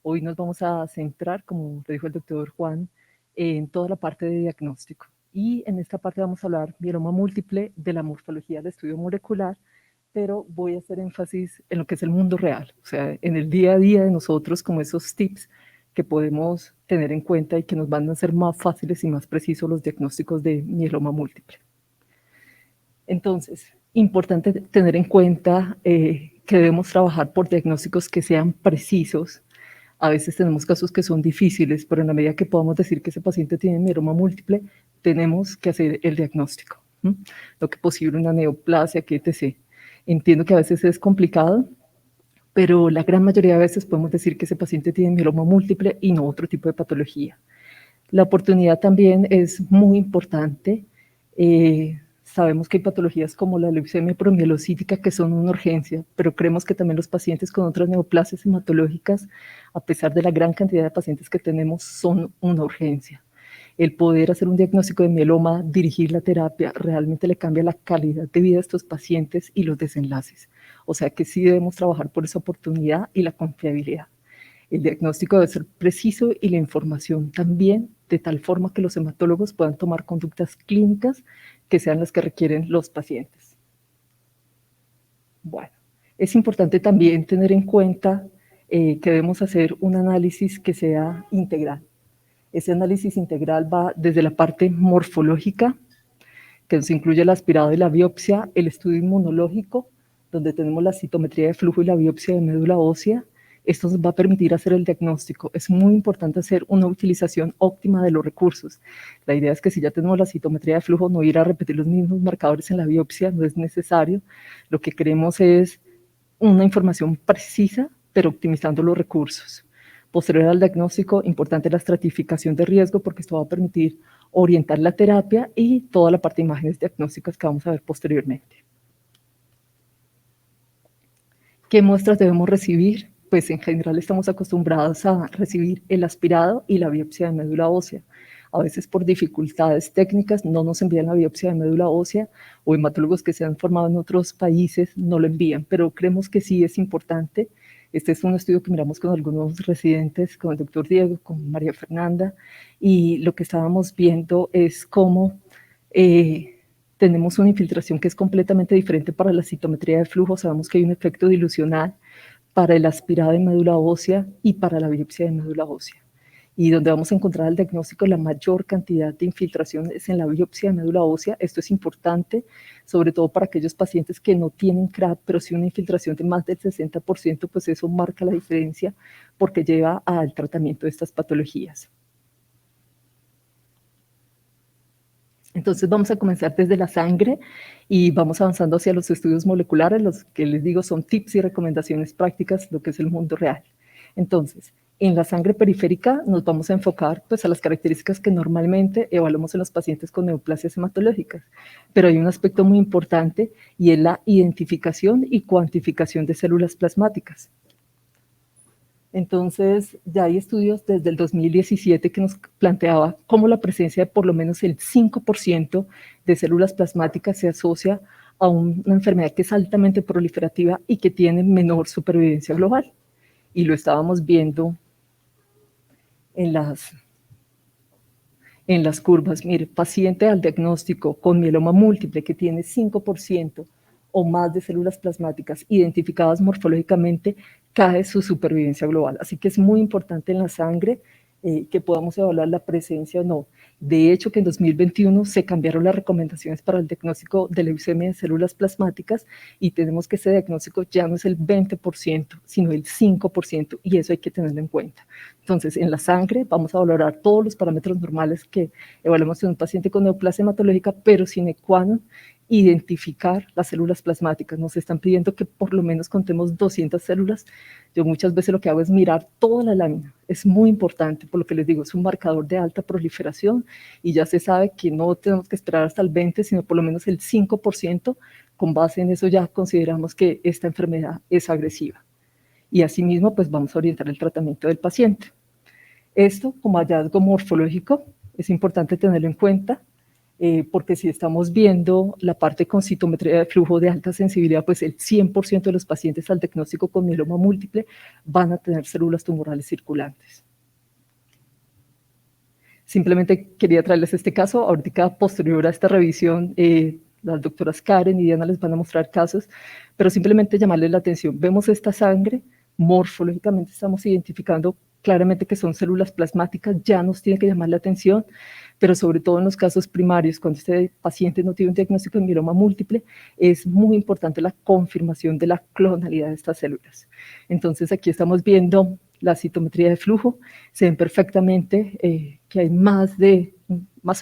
Hoy nos vamos a centrar, como lo dijo el doctor Juan, en toda la parte de diagnóstico. Y en esta parte vamos a hablar mieloma múltiple, de la morfología del estudio molecular, pero voy a hacer énfasis en lo que es el mundo real, o sea, en el día a día de nosotros, como esos tips que podemos tener en cuenta y que nos van a hacer más fáciles y más precisos los diagnósticos de mieloma múltiple. Entonces, importante tener en cuenta que debemos trabajar por diagnósticos que sean precisos. A veces tenemos casos que son difíciles, pero en la medida que podamos decir que ese paciente tiene mieloma múltiple, tenemos que hacer el diagnóstico. Lo que es posible, una neoplasia, que etc. Entiendo que a veces es complicado, pero la gran mayoría de veces podemos decir que ese paciente tiene mieloma múltiple y no otro tipo de patología. La oportunidad también es muy importante. Sabemos que hay patologías como la leucemia promielocítica que son una urgencia, pero creemos que también los pacientes con otras neoplasias hematológicas, a pesar de la gran cantidad de pacientes que tenemos, son una urgencia. El poder hacer un diagnóstico de mieloma, dirigir la terapia, realmente le cambia la calidad de vida a estos pacientes y los desenlaces. O sea que sí debemos trabajar por esa oportunidad y la confiabilidad. El diagnóstico debe ser preciso y la información también, de tal forma que los hematólogos puedan tomar conductas clínicas que sean las que requieren los pacientes. Bueno, es importante también tener en cuenta que debemos hacer un análisis que sea integral. Ese análisis integral va desde la parte morfológica, que nos incluye el aspirado y la biopsia, el estudio inmunológico, donde tenemos la citometría de flujo y la biopsia de médula ósea. Esto nos va a permitir hacer el diagnóstico. Es muy importante hacer una utilización óptima de los recursos. La idea es que si ya tenemos la citometría de flujo, no ir a repetir los mismos marcadores en la biopsia, no es necesario. Lo que queremos es una información precisa, pero optimizando los recursos. Posterior al diagnóstico, importante la estratificación de riesgo, porque esto va a permitir orientar la terapia y toda la parte de imágenes diagnósticas que vamos a ver posteriormente. ¿Qué muestras debemos recibir? Pues en general estamos acostumbrados a recibir el aspirado y la biopsia de médula ósea. A veces por dificultades técnicas no nos envían la biopsia de médula ósea, o hematólogos que se han formado en otros países no lo envían, pero creemos que sí es importante. Este es un estudio que miramos con algunos residentes, con el doctor Diego, con María Fernanda, y lo que estábamos viendo es cómo tenemos una infiltración que es completamente diferente para la citometría de flujo. Sabemos que hay un efecto dilucional para el aspirado de médula ósea y para la biopsia de médula ósea. Y donde vamos a encontrar el diagnóstico, la mayor cantidad de infiltración es en la biopsia de médula ósea. Esto es importante, sobre todo para aquellos pacientes que no tienen CRAB, pero si una infiltración de más del 60%, pues eso marca la diferencia porque lleva al tratamiento de estas patologías. Entonces vamos a comenzar desde la sangre y vamos avanzando hacia los estudios moleculares, los que les digo son tips y recomendaciones prácticas, lo que es el mundo real. Entonces, en la sangre periférica nos vamos a enfocar pues, a las características que normalmente evaluamos en los pacientes con neoplasias hematológicas, pero hay un aspecto muy importante y es la identificación y cuantificación de células plasmáticas. Entonces, ya hay estudios desde el 2017 que nos planteaba cómo la presencia de por lo menos el 5% de células plasmáticas se asocia a una enfermedad que es altamente proliferativa y que tiene menor supervivencia global. Y lo estábamos viendo en las curvas. Mire, paciente al diagnóstico con mieloma múltiple que tiene 5% o más de células plasmáticas identificadas morfológicamente, cae su supervivencia global. Así que es muy importante en la sangre que podamos evaluar la presencia o no. De hecho, que en 2021 se cambiaron las recomendaciones para el diagnóstico de leucemia de células plasmáticas y tenemos que ese diagnóstico ya no es el 20%, sino el 5%, y eso hay que tenerlo en cuenta. Entonces, en la sangre vamos a valorar todos los parámetros normales que evaluamos en un paciente con neoplasia hematológica, pero sine qua non identificar las células plasmáticas. Nos están pidiendo que por lo menos contemos 200 células. Yo muchas veces lo que hago es mirar toda la lámina. Es muy importante, por lo que les digo, es un marcador de alta proliferación y ya se sabe que no tenemos que esperar hasta el 20, sino por lo menos el 5%. Con base en eso ya consideramos que esta enfermedad es agresiva. Y asimismo, pues vamos a orientar el tratamiento del paciente. Esto, como hallazgo morfológico, es importante tenerlo en cuenta. porque si estamos viendo la parte con citometría de flujo de alta sensibilidad, pues el 100% de los pacientes al diagnóstico con mieloma múltiple van a tener células tumorales circulantes. Simplemente quería traerles este caso. Ahorita, posterior a esta revisión, las doctoras Karen y Diana les van a mostrar casos, pero simplemente llamarles la atención. Vemos esta sangre, morfológicamente estamos identificando claramente que son células plasmáticas, ya nos tiene que llamar la atención, pero sobre todo en los casos primarios, cuando este paciente no tiene un diagnóstico de mieloma múltiple, es muy importante la confirmación de la clonalidad de estas células. Entonces aquí estamos viendo la citometría de flujo, se ven perfectamente que hay más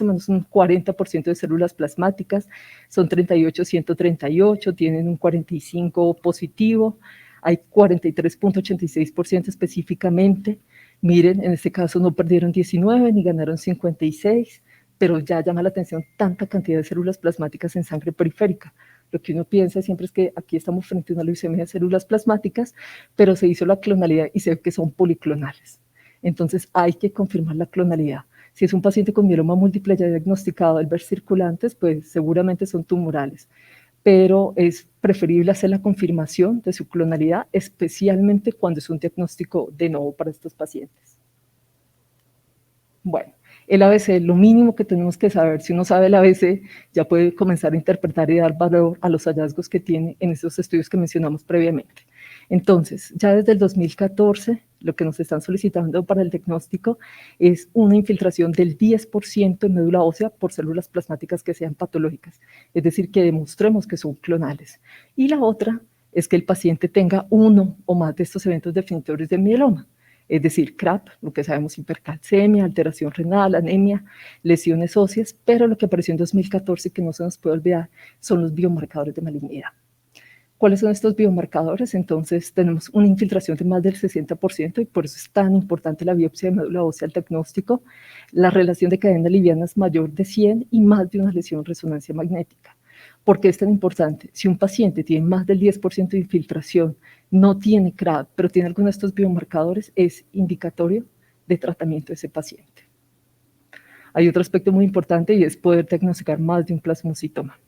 o menos un 40% de células plasmáticas, son 38-138, tienen un 45 positivo, hay 43.86% específicamente. Miren, en este caso no perdieron 19 ni ganaron 56, pero ya llama la atención tanta cantidad de células plasmáticas en sangre periférica. Lo que uno piensa siempre es que aquí estamos frente a una leucemia de células plasmáticas, pero se hizo la clonalidad y se ve que son policlonales. Entonces hay que confirmar la clonalidad. Si es un paciente con mieloma múltiple ya diagnosticado al ver circulantes, pues seguramente son tumorales, pero es preferible hacer la confirmación de su clonalidad, especialmente cuando es un diagnóstico de nuevo para estos pacientes. Bueno, el ABC, lo mínimo que tenemos que saber, si uno sabe el ABC, ya puede comenzar a interpretar y dar valor a los hallazgos que tiene en esos estudios que mencionamos previamente. Entonces, ya desde el 2014, lo que nos están solicitando para el diagnóstico es una infiltración del 10% en médula ósea por células plasmáticas que sean patológicas, es decir, que demostremos que son clonales. Y la otra es que el paciente tenga uno o más de estos eventos definitorios del mieloma, es decir, CRAP, lo que sabemos, hipercalcemia, alteración renal, anemia, lesiones óseas, pero lo que apareció en 2014 que no se nos puede olvidar son los biomarcadores de malignidad. ¿Cuáles son estos biomarcadores? Entonces tenemos una infiltración de más del 60% y por eso es tan importante la biopsia de médula ósea al diagnóstico, la relación de cadenas livianas mayor de 100 y más de una lesión en resonancia magnética. ¿Por qué es tan importante? Si un paciente tiene más del 10% de infiltración, no tiene CRAD, pero tiene alguno de estos biomarcadores, es indicatorio de tratamiento de ese paciente. Hay otro aspecto muy importante y es poder diagnosticar más de un plasmocitoma.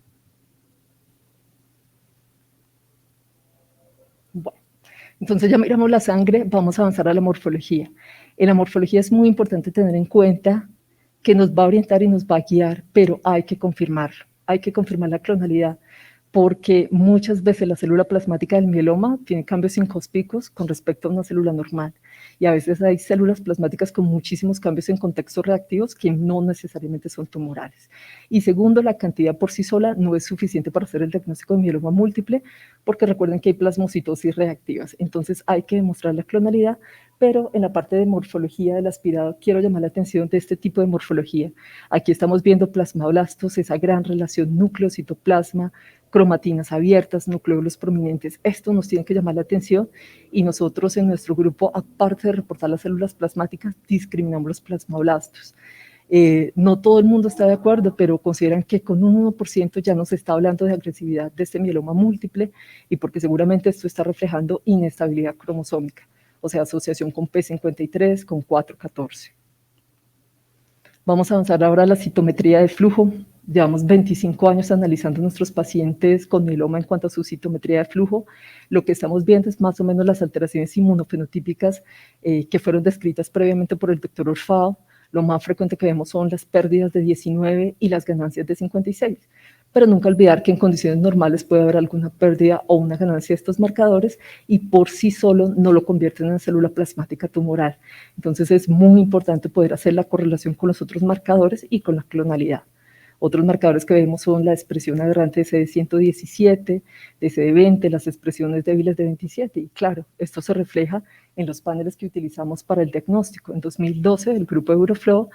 Bueno, entonces ya miramos la sangre, vamos a avanzar a la morfología. En la morfología es muy importante tener en cuenta que nos va a orientar y nos va a guiar, pero hay que confirmarlo. Hay que confirmar la clonalidad, porque muchas veces la célula plasmática del mieloma tiene cambios inconspicuos con respecto a una célula normal. Y a veces hay células plasmáticas con muchísimos cambios en contextos reactivos que no necesariamente son tumorales. Y segundo, la cantidad por sí sola no es suficiente para hacer el diagnóstico de mieloma múltiple, porque recuerden que hay plasmocitosis reactivas. Entonces hay que demostrar la clonalidad, pero en la parte de morfología del aspirado quiero llamar la atención de este tipo de morfología. Aquí estamos viendo plasmablastos, esa gran relación núcleo-citoplasma, cromatinas abiertas, nucleolos prominentes. Esto nos tiene que llamar la atención y nosotros en nuestro grupo, aparte de reportar las células plasmáticas, discriminamos los plasmablastos. No todo el mundo está de acuerdo, pero consideran que con un 1% ya nos está hablando de agresividad de este mieloma múltiple y porque seguramente esto está reflejando inestabilidad cromosómica, o sea, asociación con P53, con 414. Vamos a avanzar ahora a la citometría de flujo. Llevamos 25 años analizando nuestros pacientes con mieloma en cuanto a su citometría de flujo. Lo que estamos viendo es más o menos las alteraciones inmunofenotípicas que fueron descritas previamente por el doctor Orfao. Lo más frecuente que vemos son las pérdidas de 19 y las ganancias de 56. Pero nunca olvidar que en condiciones normales puede haber alguna pérdida o una ganancia de estos marcadores y por sí solo no lo convierten en célula plasmática tumoral. Entonces es muy importante poder hacer la correlación con los otros marcadores y con la clonalidad. Otros marcadores que vemos son la expresión aberrante de CD117, de CD20, las expresiones débiles de 27. Y claro, esto se refleja en los paneles que utilizamos para el diagnóstico. En 2012, el grupo Euroflow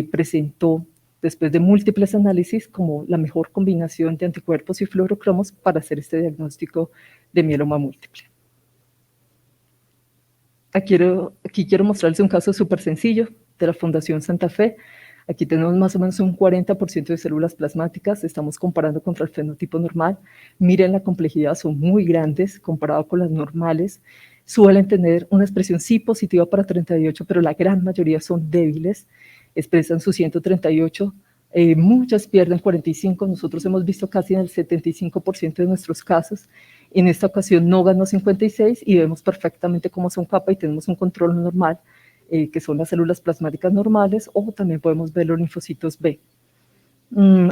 presentó, después de múltiples análisis, como la mejor combinación de anticuerpos y fluorocromos para hacer este diagnóstico de mieloma múltiple. Aquí quiero mostrarles un caso súper sencillo de la Fundación Santa Fe. Aquí tenemos más o menos un 40% de células plasmáticas, estamos comparando contra el fenotipo normal. Miren la complejidad, son muy grandes comparado con las normales. Suelen tener una expresión sí positiva para 38, pero la gran mayoría son débiles. Expresan su 138 muchas pierden 45, nosotros hemos visto casi en el 75% de nuestros casos. En esta ocasión no ganó 56 y vemos perfectamente cómo son capa y tenemos un control normal, que son las células plasmáticas normales, o también podemos ver los linfocitos B.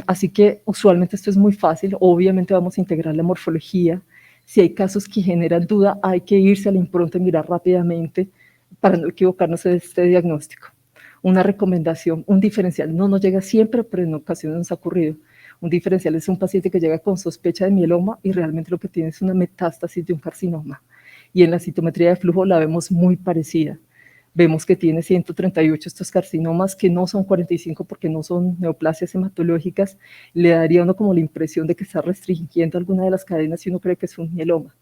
Así que usualmente esto es muy fácil, obviamente vamos a integrar la morfología. Si hay casos que generan duda, hay que irse a la impronta y mirar rápidamente para no equivocarnos en este diagnóstico. Una recomendación, un diferencial, no nos llega siempre, pero en ocasiones nos ha ocurrido. Un diferencial es un paciente que llega con sospecha de mieloma y realmente lo que tiene es una metástasis de un carcinoma. Y en la citometría de flujo la vemos muy parecida. Vemos que tiene 138 estos carcinomas, que no son 45 porque no son neoplasias hematológicas. Le daría a uno como la impresión de que está restringiendo alguna de las cadenas y uno cree que es un mieloma,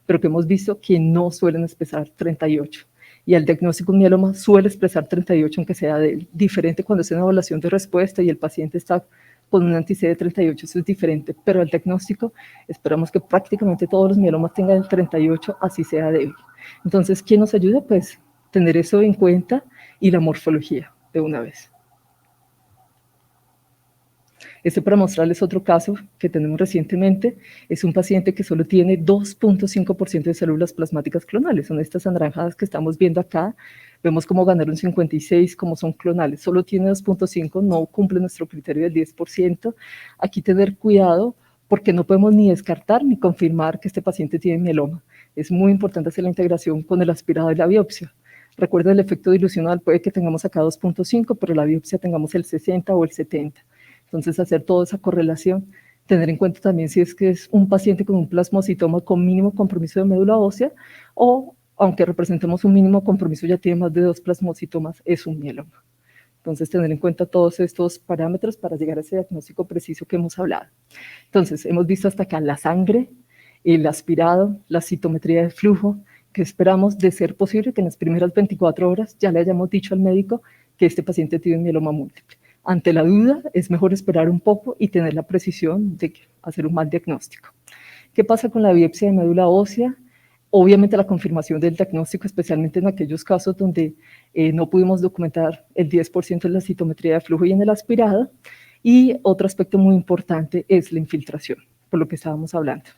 pero que hemos visto que no suelen expresar 38. Y el diagnóstico de mieloma suele expresar 38, aunque sea diferente cuando es una evaluación de respuesta y el paciente está con un anti-CD de 38, eso es diferente, pero el diagnóstico esperamos que prácticamente todos los mielomas tengan el 38, así sea débil. Entonces, ¿quién nos ayuda? Pues tener eso en cuenta y la morfología de una vez. Este, para mostrarles otro caso que tenemos recientemente, es un paciente que solo tiene 2.5% de células plasmáticas clonales. Son estas anaranjadas que estamos viendo acá. Vemos cómo ganaron 56, como son clonales. Solo tiene 2.5, no cumple nuestro criterio del 10%. Aquí tener cuidado porque no podemos ni descartar ni confirmar que este paciente tiene mieloma. Es muy importante hacer la integración con el aspirado de la biopsia. Recuerden el efecto dilucional, puede que tengamos acá 2.5, pero la biopsia tengamos el 60 o el 70. Entonces, hacer toda esa correlación, tener en cuenta también si es que es un paciente con un plasmocitoma con mínimo compromiso de médula ósea o, aunque representemos un mínimo compromiso, ya tiene más de 2 plasmocitomas, es un mieloma. Entonces, tener en cuenta todos estos parámetros para llegar a ese diagnóstico preciso que hemos hablado. Entonces, hemos visto hasta acá la sangre, el aspirado, la citometría de flujo, que esperamos, de ser posible, que en las primeras 24 horas ya le hayamos dicho al médico que este paciente tiene mieloma múltiple. Ante la duda, es mejor esperar un poco y tener la precisión de hacer un mal diagnóstico. ¿Qué pasa con la biopsia de médula ósea? Obviamente la confirmación del diagnóstico, especialmente en aquellos casos donde no pudimos documentar el 10% de la citometría de flujo y en el aspirado. Y otro aspecto muy importante es la infiltración, por lo que estábamos hablando.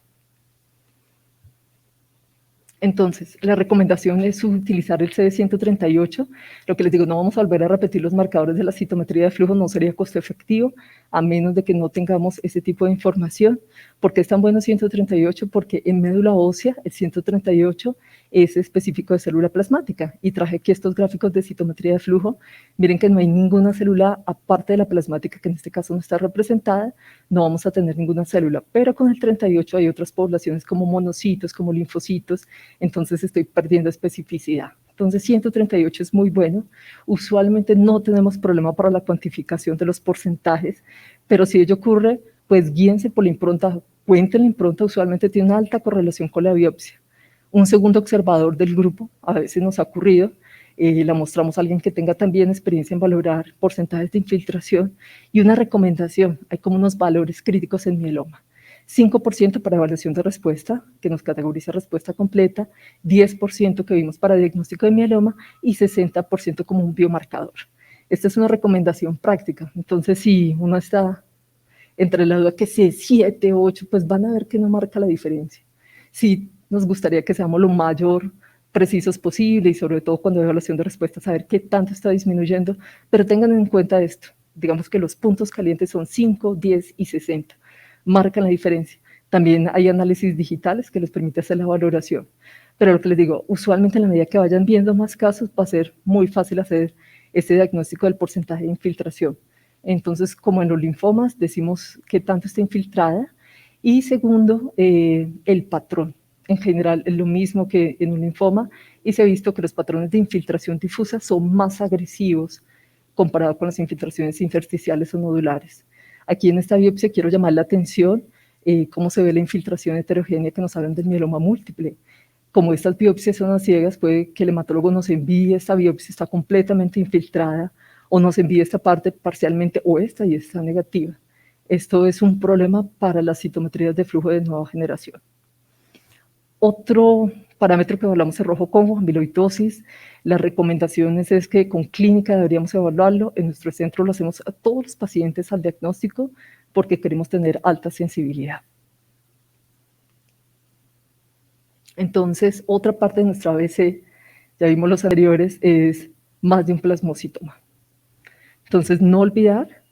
Entonces, la recomendación es utilizar el CD138. Lo que les digo, no vamos a volver a repetir los marcadores de la citometría de flujo, no sería costo efectivo, a menos de que no tengamos ese tipo de información. ¿Por qué es tan bueno 138? Porque en médula ósea, el 138 es específico de célula plasmática. Y traje aquí estos gráficos de citometría de flujo. Miren que no hay ninguna célula, aparte de la plasmática, que en este caso no está representada, no vamos a tener ninguna célula. Pero con el 38 hay otras poblaciones como monocitos, como linfocitos, entonces estoy perdiendo especificidad. Entonces 138 es muy bueno. Usualmente no tenemos problema para la cuantificación de los porcentajes, pero si ello ocurre, pues guíense por la impronta, cuenten la impronta, usualmente tiene una alta correlación con la biopsia. Un segundo observador del grupo, a veces nos ha ocurrido, la mostramos a alguien que tenga también experiencia en valorar porcentajes de infiltración, y una recomendación, hay como unos valores críticos en mieloma. 5% para evaluación de respuesta, que nos categoriza respuesta completa, 10% que vimos para diagnóstico de mieloma y 60% como un biomarcador. Esta es una recomendación práctica, entonces si uno está entre la duda que si es 7 o 8, pues van a ver que no marca la diferencia. Sí, nos gustaría que seamos lo mayor precisos posible y sobre todo cuando hay evaluación de respuesta, saber qué tanto está disminuyendo, pero tengan en cuenta esto, digamos que los puntos calientes son 5, 10 y 60. Marcan la diferencia. También hay análisis digitales que les permite hacer la valoración. Pero lo que les digo, usualmente en la medida que vayan viendo más casos, va a ser muy fácil hacer este diagnóstico del porcentaje de infiltración. Entonces, como en los linfomas, decimos qué tanto está infiltrada. Y segundo, el patrón. En general es lo mismo que en un linfoma y se ha visto que los patrones de infiltración difusa son más agresivos comparado con las infiltraciones intersticiales o nodulares. Aquí en esta biopsia quiero llamar la atención cómo se ve la infiltración heterogénea que nos hablan del mieloma múltiple. Como estas biopsias son a ciegas, puede que el hematólogo nos envíe esta biopsia, está completamente infiltrada, o nos envíe esta parte parcialmente, o esta y está negativa. Esto es un problema para las citometrías de flujo de nueva generación. Otro parámetro que evaluamos es rojo Congo, amiloidosis. Las recomendaciones es que con clínica deberíamos evaluarlo. En nuestro centro lo hacemos a todos los pacientes al diagnóstico porque queremos tener alta sensibilidad. Entonces, otra parte de nuestra ABC, ya vimos los anteriores, es más de un plasmocitoma. Entonces, no olvidar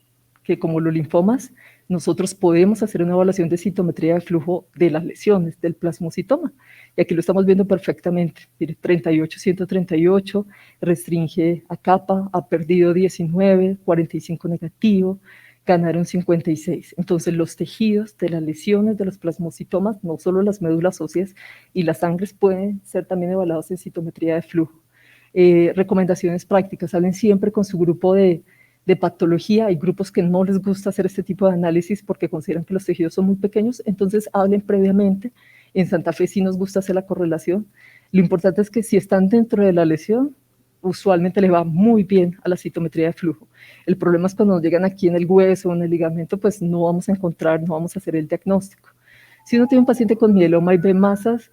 que como los linfomas, nosotros podemos hacer una evaluación de citometría de flujo de las lesiones, del plasmocitoma. Y aquí lo estamos viendo perfectamente. Mire, 38-138, restringe a capa, ha perdido 19, 45 negativo, ganaron 56. Entonces, los tejidos de las lesiones de los plasmocitomas, no solo las médulas óseas y las sangres, pueden ser también evaluados en citometría de flujo. Recomendaciones prácticas, salen siempre con su grupo de patología. Hay grupos que no les gusta hacer este tipo de análisis porque consideran que los tejidos son muy pequeños, entonces hablen previamente. En Santa Fe sí nos gusta hacer la correlación. Lo importante es que si están dentro de la lesión, usualmente le va muy bien a la citometría de flujo. El problema es cuando llegan aquí en el hueso o en el ligamento, pues no vamos a encontrar, no vamos a hacer el diagnóstico. Si uno tiene un paciente con mieloma y ve masas,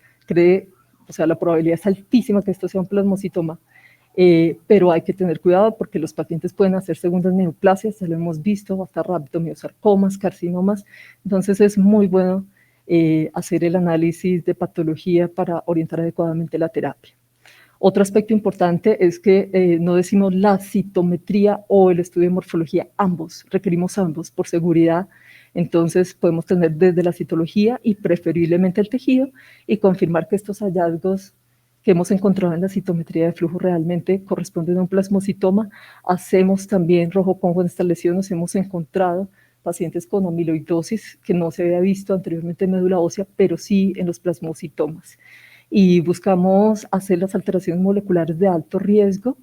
o sea, la probabilidad es altísima que esto sea un plasmocitoma. Pero hay que tener cuidado porque los pacientes pueden hacer segundas neoplasias, ya lo hemos visto, hasta rabdomyosarcomas, carcinomas. Entonces es muy bueno hacer el análisis de patología para orientar adecuadamente la terapia. Otro aspecto importante es que no decimos la citometría o el estudio de morfología, ambos, requerimos ambos por seguridad. Entonces podemos tener desde la citología y preferiblemente el tejido y confirmar que estos hallazgos que hemos encontrado en la citometría de flujo realmente corresponden a un plasmocitoma. Hacemos también rojo Congo en estas lesiones, hemos encontrado pacientes con amiloidosis que no se había visto anteriormente en médula ósea, pero sí en los plasmocitomas. Y buscamos hacer las alteraciones moleculares de alto riesgo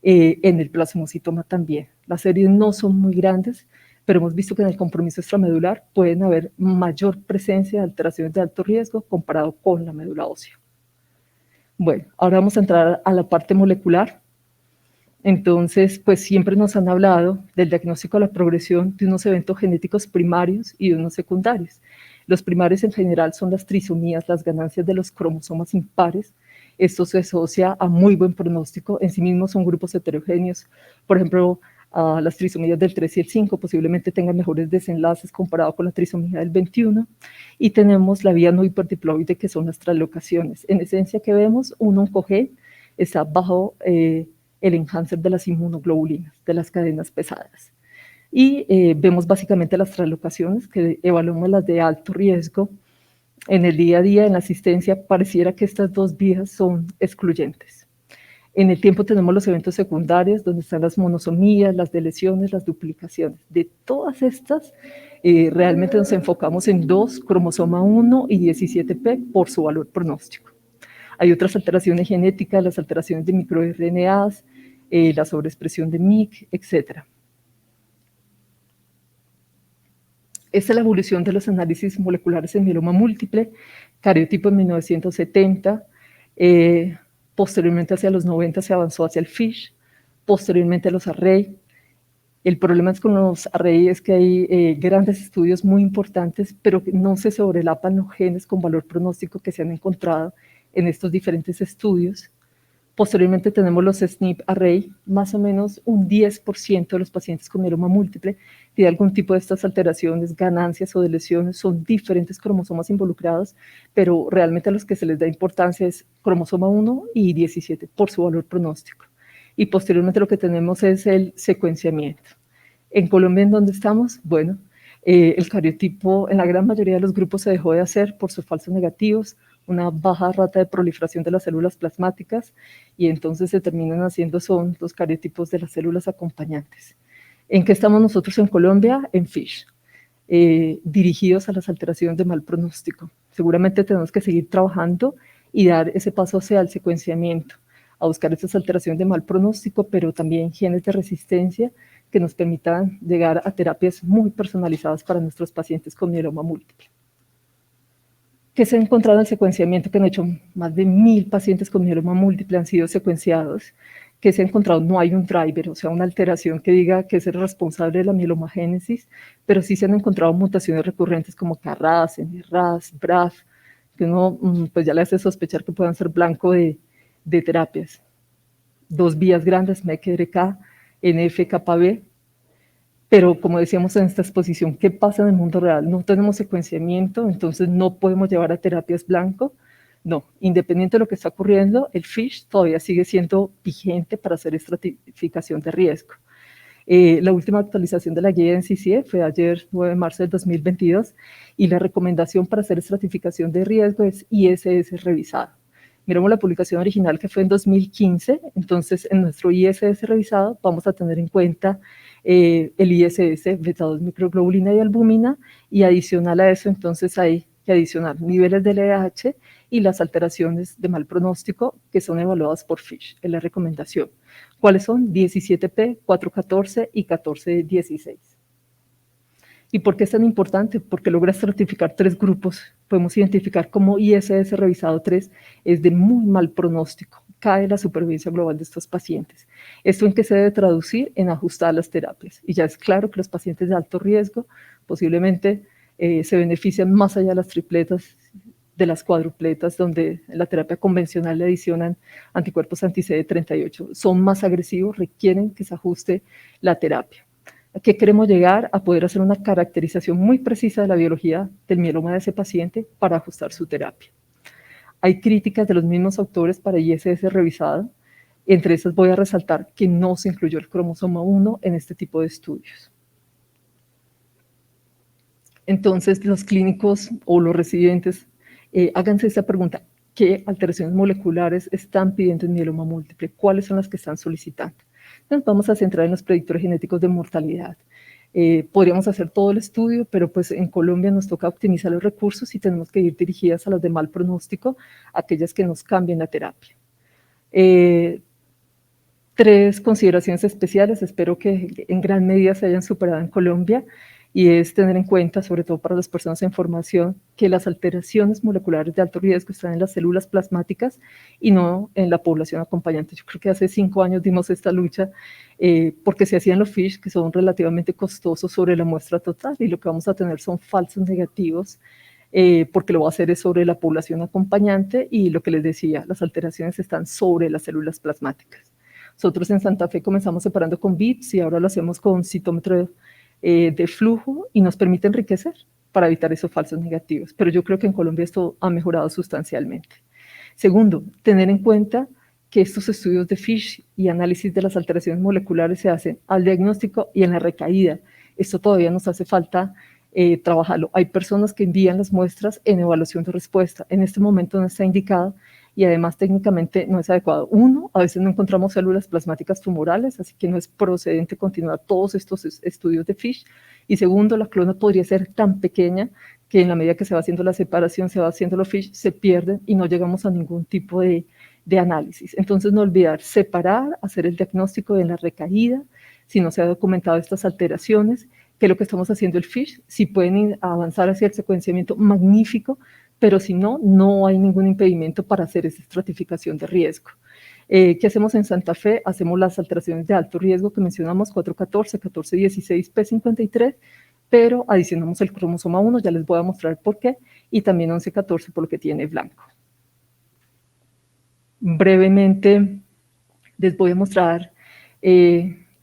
en el plasmocitoma también. Las series no son muy grandes, pero hemos visto que en el compromiso extramedular pueden haber mayor presencia de alteraciones de alto riesgo comparado con la médula ósea. Bueno, ahora vamos a entrar a la parte molecular. Entonces, pues siempre nos han hablado del diagnóstico de la progresión de unos eventos genéticos primarios y de unos secundarios. Los primarios en general son las trisomías, las ganancias de los cromosomas impares. Esto se asocia a muy buen pronóstico. En sí mismos son grupos heterogéneos. Por ejemplo, las trisomías del 3 y el 5 posiblemente tengan mejores desenlaces comparado con la trisomía del 21. Y tenemos la vía no hiperdiploide, que son las translocaciones. En esencia, ¿qué vemos? Un oncogén está bajo el enhancer de las inmunoglobulinas, de las cadenas pesadas. Y vemos básicamente las translocaciones, que evaluamos las de alto riesgo. En el día a día, en la asistencia, pareciera que estas dos vías son excluyentes. En el tiempo tenemos los eventos secundarios, donde están las monosomías, las deleciones, las duplicaciones. De todas estas, realmente nos enfocamos en dos, cromosoma 1 y 17p, por su valor pronóstico. Hay otras alteraciones genéticas, las alteraciones de microRNAs, la sobreexpresión de MYC, etc. Esta es la evolución de los análisis moleculares en mieloma múltiple, cariotipo en 1970, posteriormente hacia los 90 se avanzó hacia el FISH, posteriormente a los array. El problema es con los array es que hay grandes estudios muy importantes, pero que no se sobrelapan los genes con valor pronóstico que se han encontrado en estos diferentes estudios. Posteriormente tenemos los SNP array, más o menos un 10% de los pacientes con mieloma múltiple tiene algún tipo de estas alteraciones, ganancias o deleciones, son diferentes cromosomas involucrados, pero realmente a los que se les da importancia es cromosoma 1 y 17 por su valor pronóstico. Y posteriormente lo que tenemos es el secuenciamiento. En Colombia, ¿en dónde estamos? Bueno, el cariotipo en la gran mayoría de los grupos se dejó de hacer por sus falsos negativos, una baja rata de proliferación de las células plasmáticas, y entonces se terminan haciendo son los cariotipos de las células acompañantes. ¿En qué estamos nosotros en Colombia? En FISH, dirigidos a las alteraciones de mal pronóstico. Seguramente tenemos que seguir trabajando y dar ese paso hacia el secuenciamiento, a buscar esas alteraciones de mal pronóstico, pero también genes de resistencia que nos permitan llegar a terapias muy personalizadas para nuestros pacientes con mieloma múltiple. ¿Qué se ha encontrado en el secuenciamiento? Que han hecho más de 1000 pacientes con mieloma múltiple, han sido secuenciados. ¿Qué se ha encontrado? No hay un driver, o sea, una alteración que diga que es el responsable de la mielomagénesis, pero sí se han encontrado mutaciones recurrentes como KRAS, NRAS, BRAF, que uno pues ya le hace sospechar que puedan ser blanco de terapias. 2 vías grandes, MEK, RK, NF, KB, pero como decíamos en esta exposición, ¿qué pasa en el mundo real? No tenemos secuenciamiento, entonces no podemos llevar a terapias blanco. No, independiente de lo que está ocurriendo, el FISH todavía sigue siendo vigente para hacer estratificación de riesgo. La última actualización de la guía en CCE fue ayer, 9 de marzo del 2022, y la recomendación para hacer estratificación de riesgo es ISS revisado. Miramos la publicación original que fue en 2015, entonces en nuestro ISS revisado vamos a tener en cuenta el ISS, beta-2 microglobulina y albúmina, y adicional a eso entonces hay que adicionar niveles de LDH y las alteraciones de mal pronóstico que son evaluadas por FISH, es la recomendación. ¿Cuáles son? 17P, 414 y 1416. ¿Y por qué es tan importante? Porque logra estratificar 3 grupos. Podemos identificar como ISS revisado 3 es de muy mal pronóstico. Cae la supervivencia global de estos pacientes. ¿Esto en qué se debe traducir? En ajustar las terapias. Y ya es claro que los pacientes de alto riesgo posiblemente se benefician más allá de las tripletas, de las cuadrupletas, donde en la terapia convencional le adicionan anticuerpos anti-CD38. Son más agresivos, requieren que se ajuste la terapia. ¿A qué queremos llegar? A poder hacer una caracterización muy precisa de la biología del mieloma de ese paciente para ajustar su terapia. Hay críticas de los mismos autores para ISS revisado. Entre esas voy a resaltar que no se incluyó el cromosoma 1 en este tipo de estudios. Entonces, los clínicos o los residentes, háganse esta pregunta: ¿qué alteraciones moleculares están pidiendo en mieloma múltiple? ¿Cuáles son las que están solicitando? Entonces, vamos a centrar en los predictores genéticos de mortalidad. Podríamos hacer todo el estudio, pero pues en Colombia nos toca optimizar los recursos y tenemos que ir dirigidas a las de mal pronóstico, aquellas que nos cambien la terapia. 3 consideraciones especiales, espero que en gran medida se hayan superado en Colombia, y es tener en cuenta, sobre todo para las personas en formación, que las alteraciones moleculares de alto riesgo están en las células plasmáticas y no en la población acompañante. Yo creo que hace 5 años dimos esta lucha porque se hacían los FISH, que son relativamente costosos sobre la muestra total, y lo que vamos a tener son falsos negativos, porque lo va a hacer es sobre la población acompañante, y lo que les decía, las alteraciones están sobre las células plasmáticas. Nosotros en Santa Fe comenzamos separando con bits y ahora lo hacemos con citómetro de flujo, y nos permite enriquecer para evitar esos falsos negativos. Pero yo creo que en Colombia esto ha mejorado sustancialmente. Segundo, tener en cuenta que estos estudios de FISH y análisis de las alteraciones moleculares se hacen al diagnóstico y en la recaída. Esto todavía nos hace falta trabajarlo. Hay personas que envían las muestras en evaluación de respuesta. En este momento no está indicado, y además técnicamente no es adecuado. Uno, a veces no encontramos células plasmáticas tumorales, así que no es procedente continuar todos estos estudios de FISH. Y segundo, la clona podría ser tan pequeña que en la medida que se va haciendo la separación, se va haciendo los FISH, se pierden y no llegamos a ningún tipo de análisis. Entonces, no olvidar separar, hacer el diagnóstico en la recaída, si no se ha documentado estas alteraciones, que es lo que estamos haciendo el FISH. Si pueden avanzar hacia el secuenciamiento, magnífico, pero si no, no hay ningún impedimento para hacer esa estratificación de riesgo. ¿Qué hacemos en Santa Fe? Hacemos las alteraciones de alto riesgo que mencionamos, 414, 1416, P53, pero adicionamos el cromosoma 1, ya les voy a mostrar por qué, y también 1114 por lo que tiene blanco. Brevemente les voy a mostrar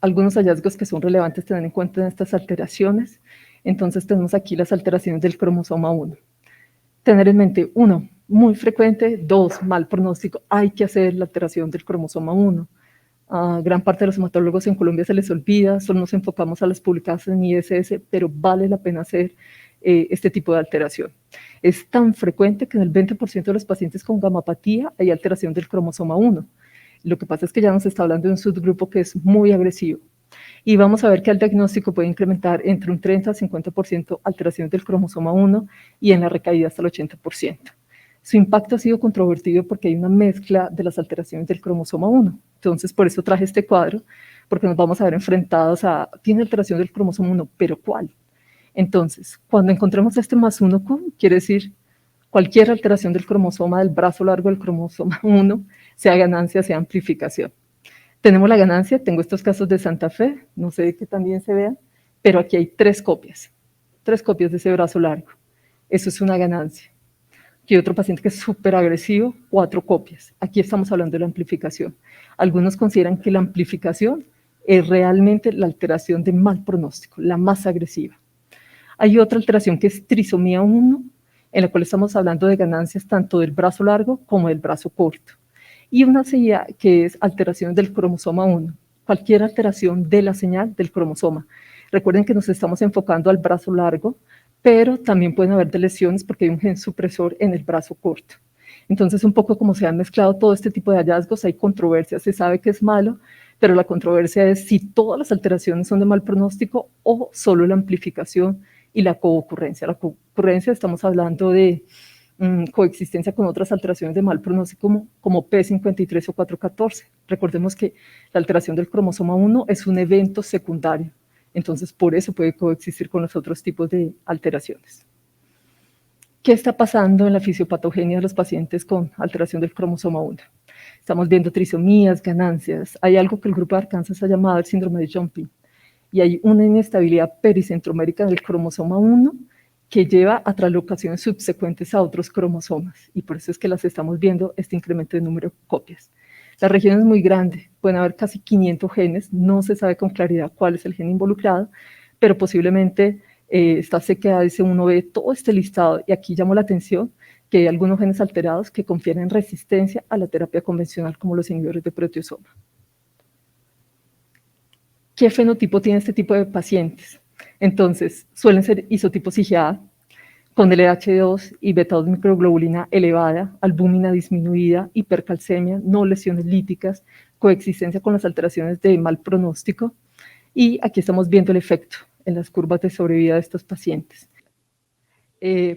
algunos hallazgos que son relevantes tener en cuenta en estas alteraciones. Entonces tenemos aquí las alteraciones del cromosoma 1. Tener en mente, 1, muy frecuente; 2, mal pronóstico, hay que hacer la alteración del cromosoma 1. Gran parte de los hematólogos en Colombia se les olvida, solo nos enfocamos a las publicadas en ISS, pero vale la pena hacer este tipo de alteración. Es tan frecuente que en el 20% de los pacientes con gamapatía hay alteración del cromosoma 1. Lo que pasa es que ya nos está hablando de un subgrupo que es muy agresivo. Y vamos a ver que el diagnóstico puede incrementar entre un 30 a 50% alteración del cromosoma 1 y en la recaída hasta el 80%. Su impacto ha sido controvertido porque hay una mezcla de las alteraciones del cromosoma 1. Entonces, por eso traje este cuadro, porque nos vamos a ver enfrentados a, tiene alteración del cromosoma 1, pero ¿cuál? Entonces, cuando encontremos este +1 con, quiere decir cualquier alteración del cromosoma del brazo largo del cromosoma 1, sea ganancia, sea amplificación. Tenemos la ganancia, tengo estos casos de Santa Fe, no sé que también se vean, pero aquí hay 3 copias de ese brazo largo. Eso es una ganancia. Y otro paciente que es súper agresivo, 4 copias. Aquí estamos hablando de la amplificación. Algunos consideran que la amplificación es realmente la alteración de mal pronóstico, la más agresiva. Hay otra alteración que es trisomía 1, en la cual estamos hablando de ganancias tanto del brazo largo como del brazo corto. Y una señal que es alteración del cromosoma 1, cualquier alteración de la señal del cromosoma. Recuerden que nos estamos enfocando al brazo largo, pero también pueden haber lesiones porque hay un gen supresor en el brazo corto. Entonces, un poco como se han mezclado todo este tipo de hallazgos, hay controversias, se sabe que es malo, pero la controversia es si todas las alteraciones son de mal pronóstico o solo la amplificación y la coocurrencia. La coocurrencia estamos hablando de coexistencia con otras alteraciones de mal pronóstico como P53 o 414. Recordemos que la alteración del cromosoma 1 es un evento secundario, entonces por eso puede coexistir con los otros tipos de alteraciones. ¿Qué está pasando en la fisiopatogenia de los pacientes con alteración del cromosoma 1? Estamos viendo trisomías, ganancias. Hay algo que el grupo de Arkansas ha llamado el síndrome de Jumping, y hay una inestabilidad pericentromérica del cromosoma 1 que lleva a translocaciones subsecuentes a otros cromosomas, y por eso es que las estamos viendo, este incremento de número de copias. La región es muy grande, pueden haber casi 500 genes, no se sabe con claridad cuál es el gen involucrado, pero posiblemente esta CKS uno ve todo este listado, y aquí llamó la atención que hay algunos genes alterados que confieren resistencia a la terapia convencional, como los inhibidores de proteasoma. ¿Qué fenotipo tiene este tipo de pacientes? Entonces, suelen ser isotipos IgA, con LH2 y beta-2 microglobulina elevada, albúmina disminuida, hipercalcemia, no lesiones líticas, coexistencia con las alteraciones de mal pronóstico. Y aquí estamos viendo el efecto en las curvas de sobrevida de estos pacientes.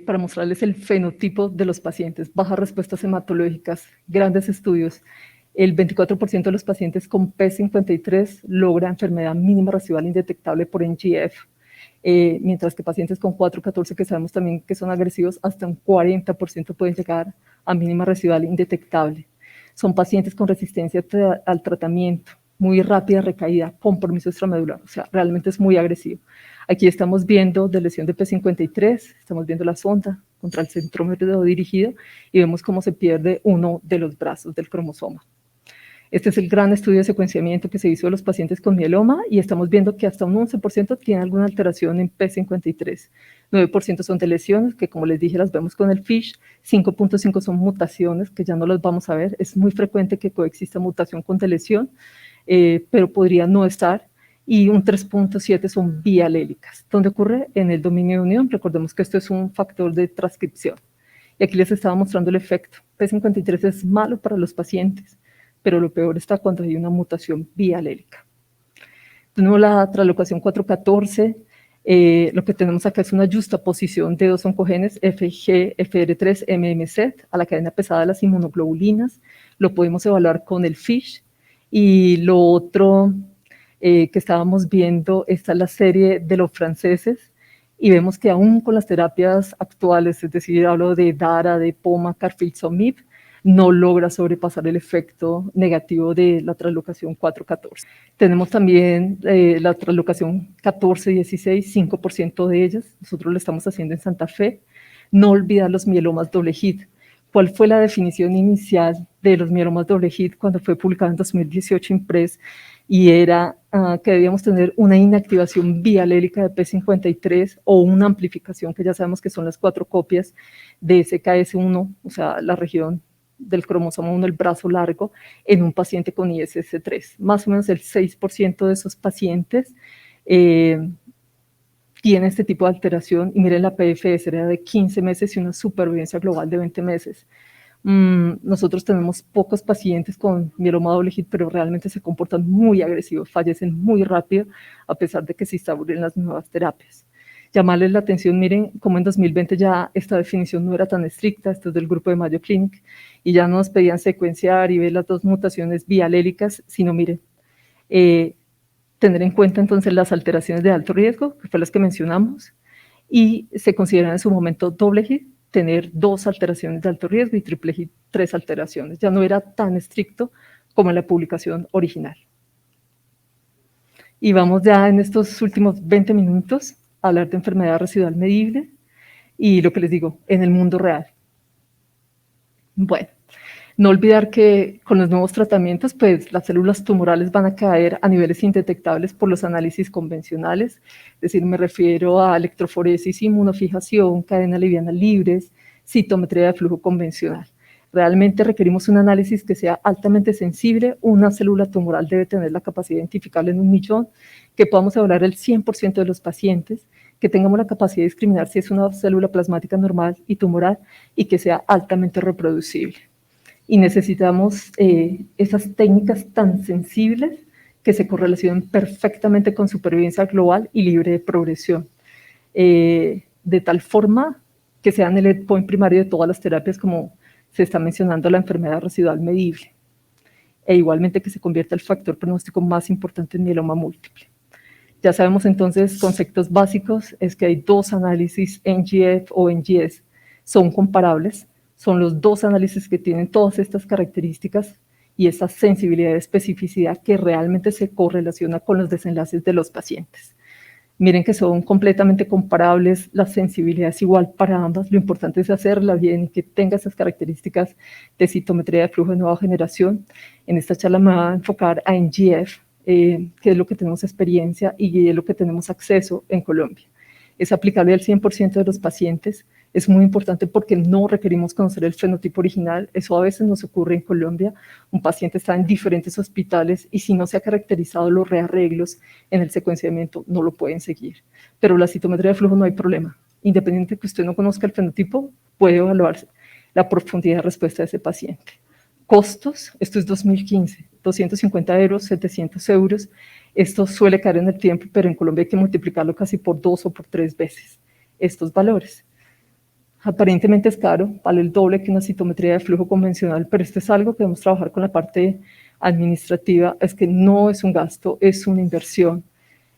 Para mostrarles el fenotipo de los pacientes, bajas respuestas hematológicas, grandes estudios. El 24% de los pacientes con P53 logra enfermedad mínima residual indetectable por NGF, mientras que pacientes con 414, que sabemos también que son agresivos, hasta un 40% pueden llegar a mínima residual indetectable. Son pacientes con resistencia al tratamiento, muy rápida recaída, compromiso extramedular, o sea, realmente es muy agresivo. Aquí estamos viendo de lesión de P53, estamos viendo la sonda contra el centrómero dirigido y vemos cómo se pierde uno de los brazos del cromosoma. Este es el gran estudio de secuenciamiento que se hizo de los pacientes con mieloma y estamos viendo que hasta un 11% tiene alguna alteración en P53. 9% son de lesiones, que como les dije las vemos con el FISH. 5.5 son mutaciones, que ya no las vamos a ver. Es muy frecuente que coexista mutación con delesión, pero podría no estar. Y un 3.7 son bialélicas. ¿Dónde ocurre? En el dominio de unión. Recordemos que esto es un factor de transcripción. Y aquí les estaba mostrando el efecto. P53 es malo para los pacientes, pero lo peor está cuando hay una mutación bialélica. Tenemos la translocación 414, lo que tenemos acá es una justaposición de dos oncogenes, FG, FR3, MMZ, a la cadena pesada de las inmunoglobulinas, lo podemos evaluar con el FISH, y lo otro que estábamos viendo, esta es la serie de los franceses, y vemos que aún con las terapias actuales, es decir, hablo de DARA, de POMA, carfilzomib, no logra sobrepasar el efecto negativo de la translocación 414. Tenemos también la translocación 14-16, 5% de ellas, nosotros lo estamos haciendo en Santa Fe. No olvidar los mielomas doble hit. ¿Cuál fue la definición inicial de los mielomas doble hit cuando fue publicado en 2018 en PRES? Y era que debíamos tener una inactivación bialélica de P53 o una amplificación, que ya sabemos que son las 4 copias de SKS1, o sea, la región del cromosoma 1, el brazo largo, en un paciente con ISS3. Más o menos el 6% de esos pacientes tiene este tipo de alteración, y miren la PFS era de 15 meses y una supervivencia global de 20 meses. Nosotros tenemos pocos pacientes con mieloma doble hit, pero realmente se comportan muy agresivos, fallecen muy rápido, a pesar de que se instauren las nuevas terapias. Llamarles la atención, miren cómo en 2020 ya esta definición no era tan estricta, esto es del grupo de Mayo Clinic, y ya no nos pedían secuenciar y ver las dos mutaciones bialélicas, sino miren, tener en cuenta entonces las alteraciones de alto riesgo, que fue las que mencionamos, y se consideran en su momento doble hit, tener 2 alteraciones de alto riesgo, y triple hit 3 alteraciones. Ya no era tan estricto como en la publicación original. Y vamos ya en estos últimos 20 minutos a hablar de enfermedad residual medible y lo que les digo, en el mundo real. Bueno, no olvidar que con los nuevos tratamientos, pues las células tumorales van a caer a niveles indetectables por los análisis convencionales, es decir, me refiero a electroforesis, inmunofijación, cadena liviana libres, citometría de flujo convencional. Realmente requerimos un análisis que sea altamente sensible, una célula tumoral debe tener la capacidad identificable en 1.000.000, que podamos evaluar el 100% de los pacientes, que tengamos la capacidad de discriminar si es una célula plasmática normal y tumoral y que sea altamente reproducible. Y necesitamos esas técnicas tan sensibles que se correlacionen perfectamente con supervivencia global y libre de progresión, de tal forma que sean el endpoint primario de todas las terapias, como se está mencionando la enfermedad residual medible, e igualmente que se convierta el factor pronóstico más importante en mieloma múltiple. Ya sabemos entonces, conceptos básicos, es que hay dos análisis, NGF o NGS, son comparables, son los dos análisis que tienen todas estas características y esa sensibilidad y especificidad que realmente se correlaciona con los desenlaces de los pacientes. Miren que son completamente comparables, la sensibilidad es igual para ambas, lo importante es hacerla bien y que tenga esas características de citometría de flujo de nueva generación. En esta charla me voy a enfocar a NGF, que es lo que tenemos experiencia y es lo que tenemos acceso en Colombia. Es aplicable al 100% de los pacientes, es muy importante porque no requerimos conocer el fenotipo original, eso a veces nos ocurre en Colombia, un paciente está en diferentes hospitales y si no se ha caracterizado los rearreglos en el secuenciamiento no lo pueden seguir, pero la citometría de flujo no hay problema, independiente de que usted no conozca el fenotipo, puede evaluarse la profundidad de respuesta de ese paciente. Costos, esto es 2015, 250 euros, 700 euros, esto suele caer en el tiempo, pero en Colombia hay que multiplicarlo casi por 2 o por 3 veces estos valores. Aparentemente es caro, vale el doble que una citometría de flujo convencional, pero esto es algo que debemos trabajar con la parte administrativa, es que no es un gasto, es una inversión.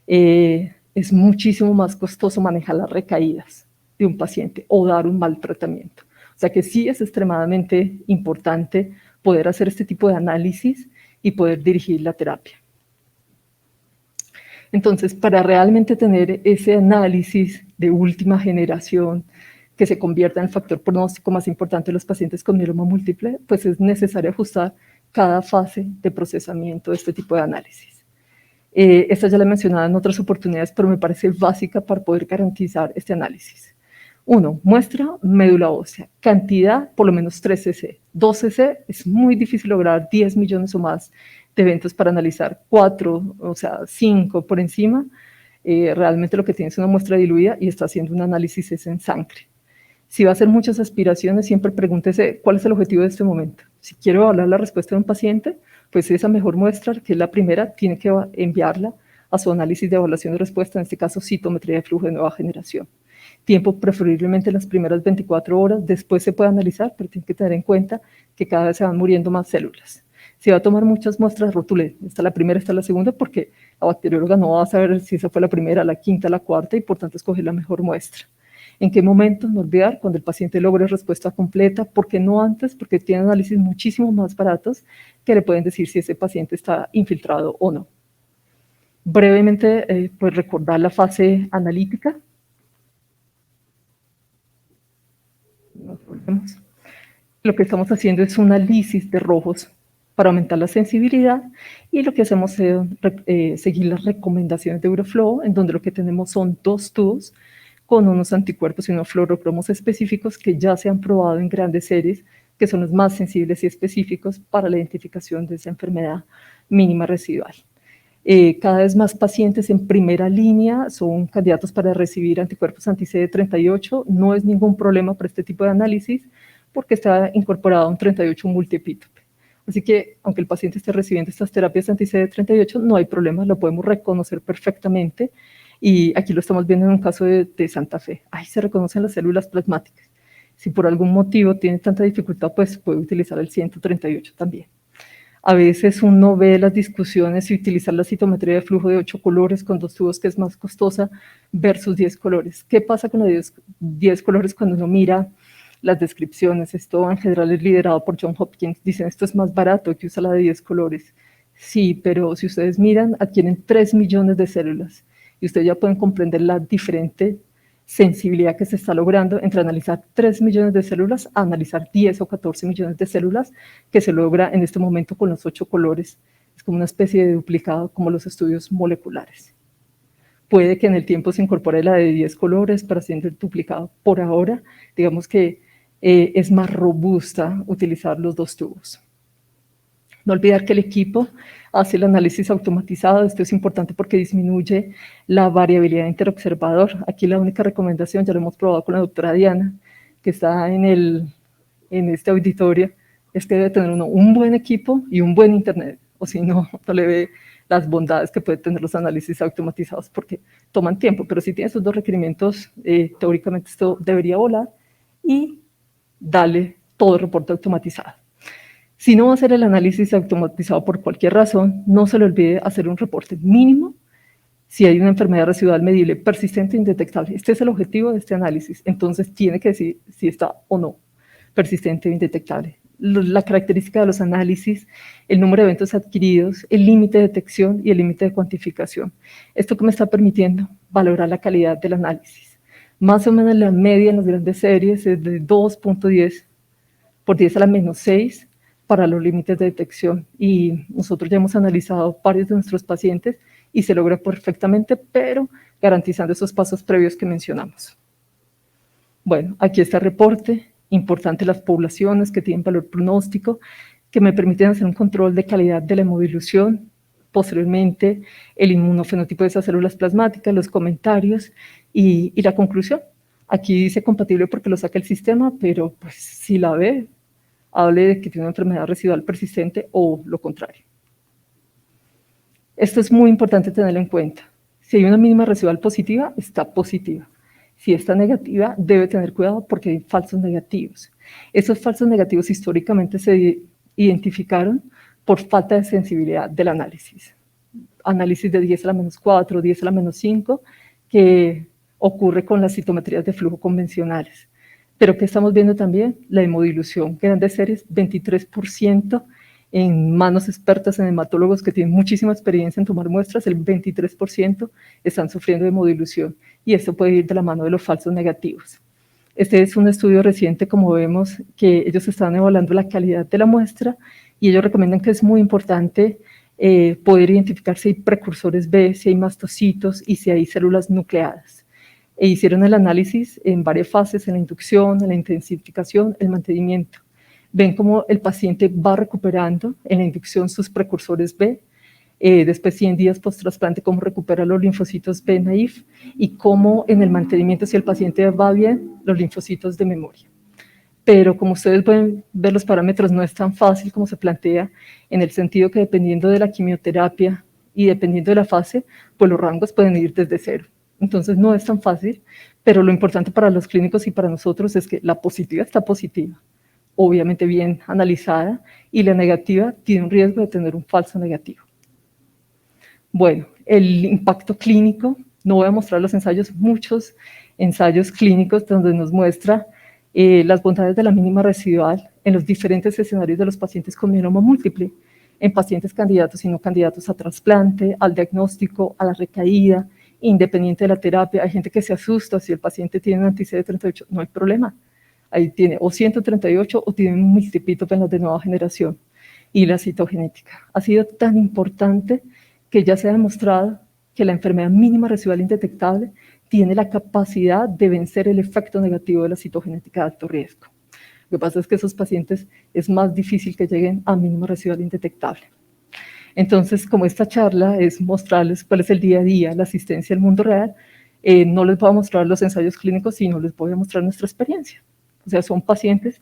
Es muchísimo más costoso manejar las recaídas de un paciente o dar un mal tratamiento. O sea que sí es extremadamente importante poder hacer este tipo de análisis y poder dirigir la terapia. Entonces, para realmente tener ese análisis de última generación que se convierta en el factor pronóstico más importante de los pacientes con mieloma múltiple, pues es necesario ajustar cada fase de procesamiento de este tipo de análisis. Esta ya la he mencionado en otras oportunidades, pero me parece básica para poder garantizar este análisis. 1. Muestra médula ósea, cantidad por lo menos 3 cc. 2 cc es muy difícil lograr 10 millones o más de eventos para analizar. 4, o sea, 5 por encima, realmente lo que tiene es una muestra diluida y está haciendo un análisis es en sangre. Si va a hacer muchas aspiraciones, siempre pregúntese cuál es el objetivo de este momento. Si quiero evaluar la respuesta de un paciente, pues esa mejor muestra, que es la primera, tiene que enviarla a su análisis de evaluación de respuesta, en este caso citometría de flujo de nueva generación. Tiempo preferiblemente las primeras 24 horas, después se puede analizar, pero tiene que tener en cuenta que cada vez se van muriendo más células. Si va a tomar muchas muestras, rotule, esta es la primera, esta es la segunda, porque la bacterióloga no va a saber si esa fue la primera, la quinta, la cuarta, y por tanto escoger la mejor muestra. ¿En qué momento? No olvidar, cuando el paciente logre respuesta completa, ¿por qué no antes? Porque tiene análisis muchísimo más baratos que le pueden decir si ese paciente está infiltrado o no. Brevemente, pues recordar la fase analítica. Lo que estamos haciendo es un análisis de rojos para aumentar la sensibilidad y lo que hacemos es seguir las recomendaciones de Euroflow, en donde lo que tenemos son 2 tubos con unos anticuerpos y unos fluorocromos específicos que ya se han probado en grandes series, que son los más sensibles y específicos para la identificación de esa enfermedad mínima residual. Cada vez más pacientes en primera línea son candidatos para recibir anticuerpos anti-CD38. No es ningún problema para este tipo de análisis porque está incorporado un 38 multiepítope. Así que, aunque el paciente esté recibiendo estas terapias anti-CD38, no hay problema, lo podemos reconocer perfectamente. Y aquí lo estamos viendo en un caso de Santa Fe. Ahí se reconocen las células plasmáticas. Si por algún motivo tiene tanta dificultad, pues puede utilizar el 138 también. A veces uno ve las discusiones y utilizar la citometría de flujo de 8 colores con 2 tubos, que es más costosa, versus 10 colores. ¿Qué pasa con los 10 colores cuando uno mira las descripciones? Esto en general es liderado por John Hopkins. Dicen, esto es más barato que usar la de 10 colores. Sí, pero si ustedes miran, adquieren 3 millones de células y ustedes ya pueden comprender la diferente sensibilidad que se está logrando entre analizar 3 millones de células a analizar 10 o 14 millones de células, que se logra en este momento con los 8 colores. Es como una especie de duplicado, como los estudios moleculares. Puede que en el tiempo se incorpore la de 10 colores para hacer el duplicado. Por ahora, digamos que es más robusta utilizar los 2 tubos. No olvidar que el equipo hace el análisis automatizado. Esto es importante porque disminuye la variabilidad interobservador. Aquí la única recomendación, ya lo hemos probado con la doctora Diana, que está en este auditorio, es que debe tener uno un buen equipo y un buen internet, o si no, no le ve las bondades que pueden tener los análisis automatizados, porque toman tiempo, pero si tiene esos 2 requerimientos, teóricamente esto debería volar y darle todo el reporte automatizado. Si no va a hacer el análisis automatizado por cualquier razón, no se le olvide hacer un reporte mínimo si hay una enfermedad residual medible persistente e indetectable. Este es el objetivo de este análisis. Entonces tiene que decir si está o no persistente e indetectable. La característica de los análisis, el número de eventos adquiridos, el límite de detección y el límite de cuantificación. Esto que me está permitiendo valorar la calidad del análisis. Más o menos la media en las grandes series es de 2.10 por 10 a la menos 6 para los límites de detección, y nosotros ya hemos analizado varios de nuestros pacientes y se logra perfectamente, pero garantizando esos pasos previos que mencionamos. Bueno, aquí está el reporte. Importante las poblaciones que tienen valor pronóstico, que me permiten hacer un control de calidad de la hemodilución, posteriormente el inmunofenotipo de esas células plasmáticas, los comentarios y la conclusión. Aquí dice compatible porque lo saca el sistema, pero pues si la ve, hable de que tiene una enfermedad residual persistente o lo contrario. Esto es muy importante tenerlo en cuenta. Si hay una mínima residual positiva, está positiva. Si está negativa, debe tener cuidado porque hay falsos negativos. Esos falsos negativos históricamente se identificaron por falta de sensibilidad del análisis. Análisis de 10 a la menos 4, 10 a la menos 5, que ocurre con las citometrías de flujo convencionales. Pero ¿qué estamos viendo también? La hemodilución, grandes series, 23% en manos expertas, en hematólogos que tienen muchísima experiencia en tomar muestras, el 23% están sufriendo de hemodilución, y esto puede ir de la mano de los falsos negativos. Este es un estudio reciente, como vemos, que ellos están evaluando la calidad de la muestra, y ellos recomiendan que es muy importante poder identificar si hay precursores B, si hay mastocitos y si hay células nucleadas. E hicieron el análisis en varias fases, en la inducción, en la intensificación, el mantenimiento. Ven cómo el paciente va recuperando en la inducción sus precursores B, después 100 días post-trasplante, cómo recupera los linfocitos B naïf, y cómo en el mantenimiento, si el paciente va bien, los linfocitos de memoria. Pero como ustedes pueden ver, los parámetros no es tan fácil como se plantea, en el sentido que dependiendo de la quimioterapia y dependiendo de la fase, pues los rangos pueden ir desde 0. Entonces no es tan fácil, pero lo importante para los clínicos y para nosotros es que la positiva está positiva, obviamente bien analizada, y la negativa tiene un riesgo de tener un falso negativo. Bueno, el impacto clínico, no voy a mostrar los ensayos, muchos ensayos clínicos donde nos muestra las bondades de la mínima residual en los diferentes escenarios de los pacientes con mieloma múltiple, en pacientes candidatos y no candidatos a trasplante, al diagnóstico, a la recaída, independiente de la terapia. Hay gente que se asusta si el paciente tiene un anti-CD38, no hay problema. Ahí tiene o 138 o tiene un multipítopenas de nueva generación. Y la citogenética ha sido tan importante que ya se ha demostrado que la enfermedad mínima residual indetectable tiene la capacidad de vencer el efecto negativo de la citogenética de alto riesgo. Lo que pasa es que esos pacientes es más difícil que lleguen a mínima residual indetectable. Entonces, como esta charla es mostrarles cuál es el día a día, la asistencia al mundo real, no les voy a mostrar los ensayos clínicos, sino les voy a mostrar nuestra experiencia. O sea, son pacientes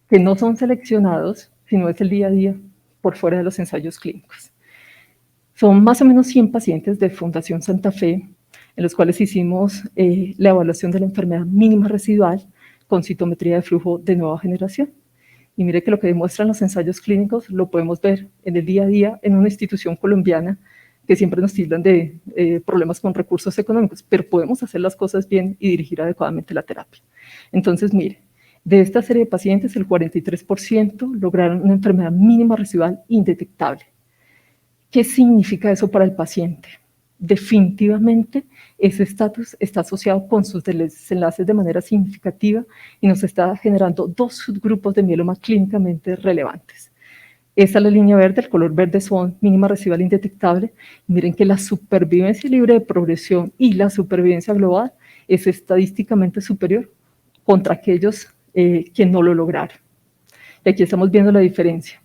que no son seleccionados, sino es el día a día por fuera de los ensayos clínicos. Son más o menos 100 pacientes de Fundación Santa Fe, en los cuales hicimos la evaluación de la enfermedad mínima residual con citometría de flujo de nueva generación. Y mire que lo que demuestran los ensayos clínicos lo podemos ver en el día a día en una institución colombiana que siempre nos tildan de problemas con recursos económicos, pero podemos hacer las cosas bien y dirigir adecuadamente la terapia. Entonces, mire, de esta serie de pacientes, el 43% lograron una enfermedad mínima residual indetectable. ¿Qué significa eso para el paciente? definitivamente ese estatus está asociado con sus desenlaces de manera significativa y nos está generando dos subgrupos de mieloma clínicamente relevantes. Esta es la línea verde, el color verde son mínima residual indetectable. Miren que la supervivencia libre de progresión y la supervivencia global es estadísticamente superior contra aquellos que no lo lograron. Y aquí estamos viendo la diferencia.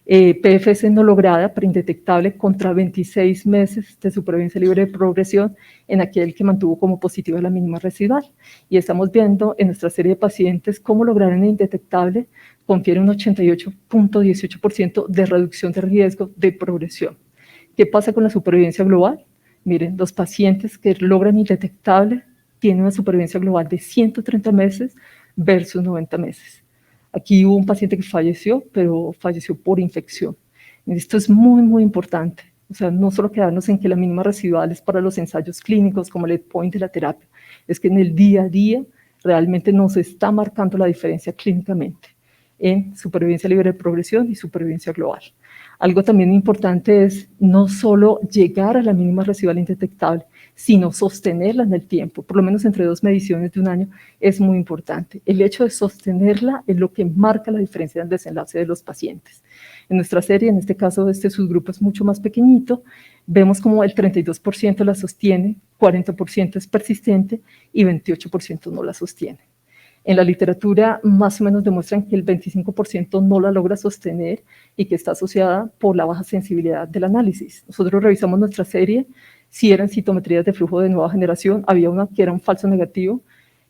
PFS no lograda, pero indetectable, contra 26 meses de supervivencia libre de progresión en aquel que mantuvo como positiva la mínima residual. Y estamos viendo en nuestra serie de pacientes cómo lograr en indetectable confiere un 88.18% de reducción de riesgo de progresión. ¿Qué pasa con la supervivencia global? Miren, los pacientes que logran indetectable tienen una supervivencia global de 130 meses versus 90 meses. Aquí hubo un paciente que falleció, pero falleció por infección. Esto es muy, muy importante. O sea, no solo quedarnos en que la mínima residual es para los ensayos clínicos como el endpoint de la terapia, es que en el día a día realmente nos está marcando la diferencia clínicamente en supervivencia libre de progresión y supervivencia global. Algo también importante es no solo llegar a la mínima residual indetectable, sino sostenerla en el tiempo, por lo menos entre 2 mediciones de un año, es muy importante. El hecho de sostenerla es lo que marca la diferencia en el desenlace de los pacientes. En nuestra serie, en este caso, este subgrupo es mucho más pequeñito, vemos como el 32% la sostiene, 40% es persistente y 28% no la sostiene. En la literatura más o menos demuestran que el 25% no la logra sostener y que está asociada por la baja sensibilidad del análisis. Nosotros revisamos nuestra serie, si eran citometrías de flujo de nueva generación, había una que era un falso negativo,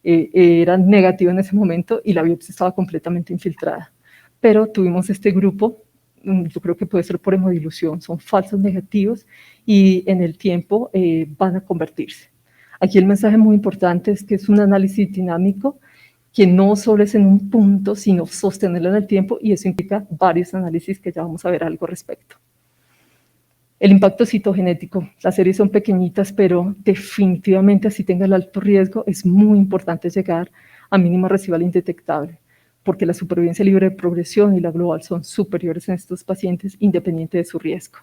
era negativa en ese momento y la biopsia estaba completamente infiltrada. Pero tuvimos este grupo, yo creo que puede ser por hemodilución, son falsos negativos y en el tiempo van a convertirse. Aquí el mensaje muy importante es que es un análisis dinámico, que no solo es en un punto, sino sostenerlo en el tiempo, y eso implica varios análisis que ya vamos a ver algo al respecto. El impacto citogenético, las series son pequeñitas, pero definitivamente así tenga el alto riesgo, es muy importante llegar a mínima residual indetectable, porque la supervivencia libre de progresión y la global son superiores en estos pacientes independiente de su riesgo.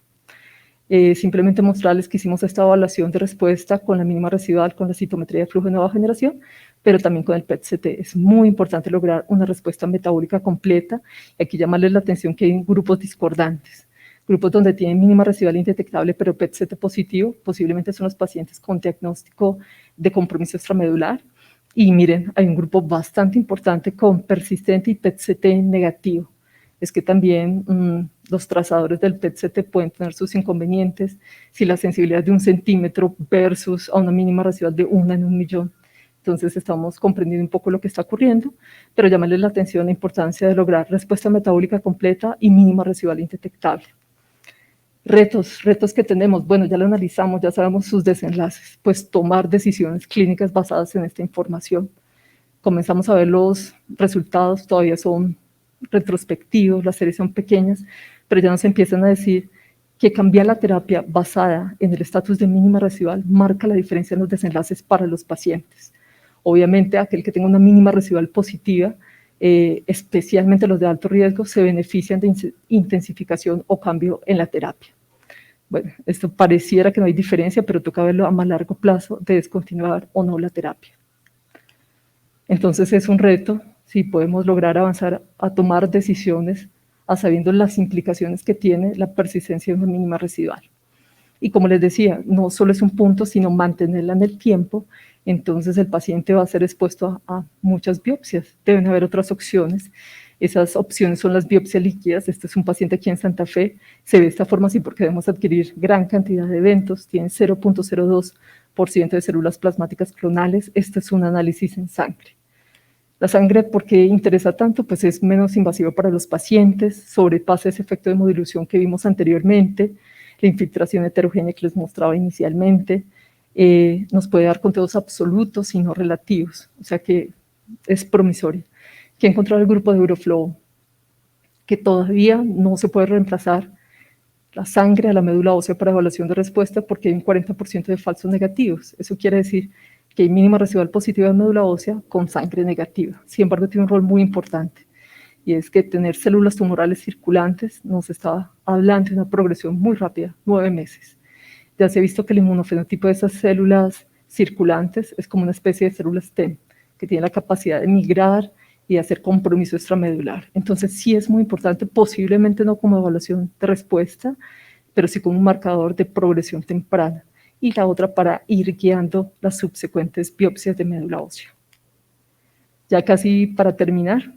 Simplemente mostrarles que hicimos esta evaluación de respuesta con la mínima residual, con la citometría de flujo de nueva generación, pero también con el PET-CT. Es muy importante lograr una respuesta metabólica completa. Y aquí llamarles la atención que hay grupos discordantes, grupos donde tienen mínima residual indetectable, pero PET-CT positivo, posiblemente son los pacientes con diagnóstico de compromiso extramedular. Y miren, hay un grupo bastante importante con persistente y PET-CT negativo. Es que también los trazadores del PET-CT pueden tener sus inconvenientes, si la sensibilidad de 1 centímetro versus a una mínima residual de 1 en 1.000.000. Entonces estamos comprendiendo un poco lo que está ocurriendo, pero llamarles la atención la importancia de lograr respuesta metabólica completa y mínima residual indetectable. Retos que tenemos, bueno, ya lo analizamos, ya sabemos sus desenlaces, pues tomar decisiones clínicas basadas en esta información. Comenzamos a ver los resultados, todavía son retrospectivos, las series son pequeñas, pero ya nos empiezan a decir que cambiar la terapia basada en el estatus de mínima residual marca la diferencia en los desenlaces para los pacientes. Obviamente, aquel que tenga una mínima residual positiva, especialmente los de alto riesgo, se benefician de intensificación o cambio en la terapia. Bueno, esto pareciera que no hay diferencia, pero toca verlo a más largo plazo de descontinuar o no la terapia. Entonces es un reto si podemos lograr avanzar a tomar decisiones a sabiendo las implicaciones que tiene la persistencia de una mínima residual. Y como les decía, no solo es un punto, sino mantenerla en el tiempo, entonces el paciente va a ser expuesto a muchas biopsias. Deben haber otras opciones. Esas opciones son las biopsias líquidas. Este es un paciente aquí en Santa Fe. Se ve de esta forma así porque debemos adquirir gran cantidad de eventos. Tiene 0.02% de células plasmáticas clonales. Este es un análisis en sangre. La sangre, ¿por qué interesa tanto? Pues es menos invasiva para los pacientes, sobrepasa ese efecto de hemodilución que vimos anteriormente, la infiltración heterogénea que les mostraba inicialmente, nos puede dar conteos absolutos y no relativos, o sea que es promisoria. Que encontrar el grupo de Euroflow, que todavía no se puede reemplazar la sangre a la médula ósea para evaluación de respuesta porque hay un 40% de falsos negativos. Eso quiere decir que hay mínima residual positiva de médula ósea con sangre negativa. Sin embargo, tiene un rol muy importante, y es que tener células tumorales circulantes nos está hablando de una progresión muy rápida, 9 meses. Ya se ha visto que el inmunofenotipo de esas células circulantes es como una especie de célula STEM, que tiene la capacidad de migrar y hacer compromiso extramedular. Entonces sí es muy importante, posiblemente no como evaluación de respuesta, pero sí como un marcador de progresión temprana. Y la otra para ir guiando las subsecuentes biopsias de médula ósea. Ya casi para terminar,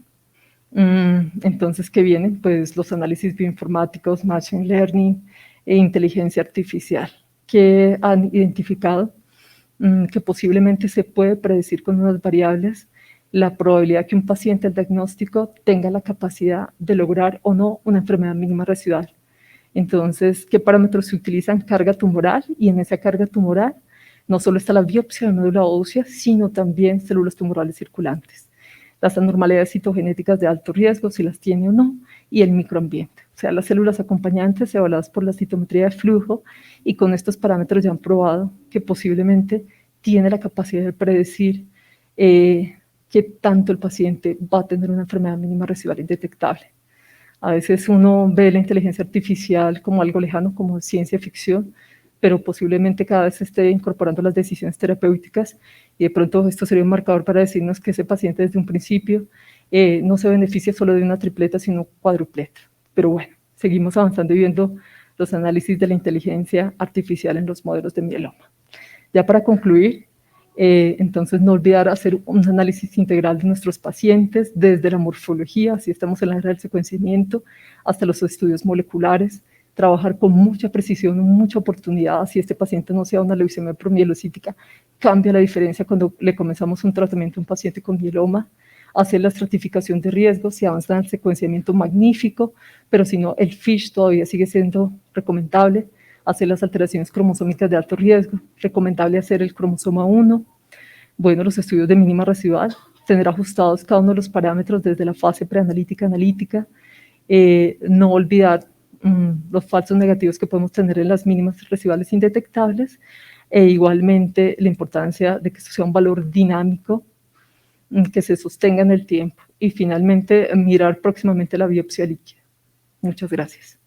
entonces, ¿qué vienen? Pues los análisis bioinformáticos, machine learning e inteligencia artificial, que han identificado que posiblemente se puede predecir con unas variables la probabilidad que un paciente al diagnóstico tenga la capacidad de lograr o no una enfermedad mínima residual. Entonces, ¿qué parámetros se utilizan? Carga tumoral, y en esa carga tumoral no solo está la biopsia de médula ósea, sino también células tumorales circulantes, las anormalidades citogenéticas de alto riesgo, si las tiene o no, y el microambiente. O sea, las células acompañantes evaluadas por la citometría de flujo, y con estos parámetros ya han probado que posiblemente tiene la capacidad de predecir qué tanto el paciente va a tener una enfermedad mínima residual indetectable. A veces uno ve la inteligencia artificial como algo lejano, como ciencia ficción, pero posiblemente cada vez se esté incorporando las decisiones terapéuticas, y de pronto esto sería un marcador para decirnos que ese paciente desde un principio no se beneficia solo de una tripleta, sino cuadrupleta. Pero bueno, seguimos avanzando y viendo los análisis de la inteligencia artificial en los modelos de mieloma. Ya para concluir, entonces no olvidar hacer un análisis integral de nuestros pacientes, desde la morfología, si estamos en la era del secuenciamiento, hasta los estudios moleculares, trabajar con mucha precisión, mucha oportunidad. Si este paciente no sea una leucemia promielocítica, cambia la diferencia cuando le comenzamos un tratamiento a un paciente con mieloma. Hacer la estratificación de riesgos, si avanza en el secuenciamiento, magnífico, pero si no, el FISH todavía sigue siendo recomendable. Hacer las alteraciones cromosómicas de alto riesgo, recomendable hacer el cromosoma 1. Bueno, los estudios de mínima residual, tener ajustados cada uno de los parámetros desde la fase preanalítica, analítica, no olvidar los falsos negativos que podemos tener en las mínimas residuales indetectables, e igualmente la importancia de que esto sea un valor dinámico, que se sostenga en el tiempo, y finalmente mirar próximamente la biopsia líquida. Muchas gracias.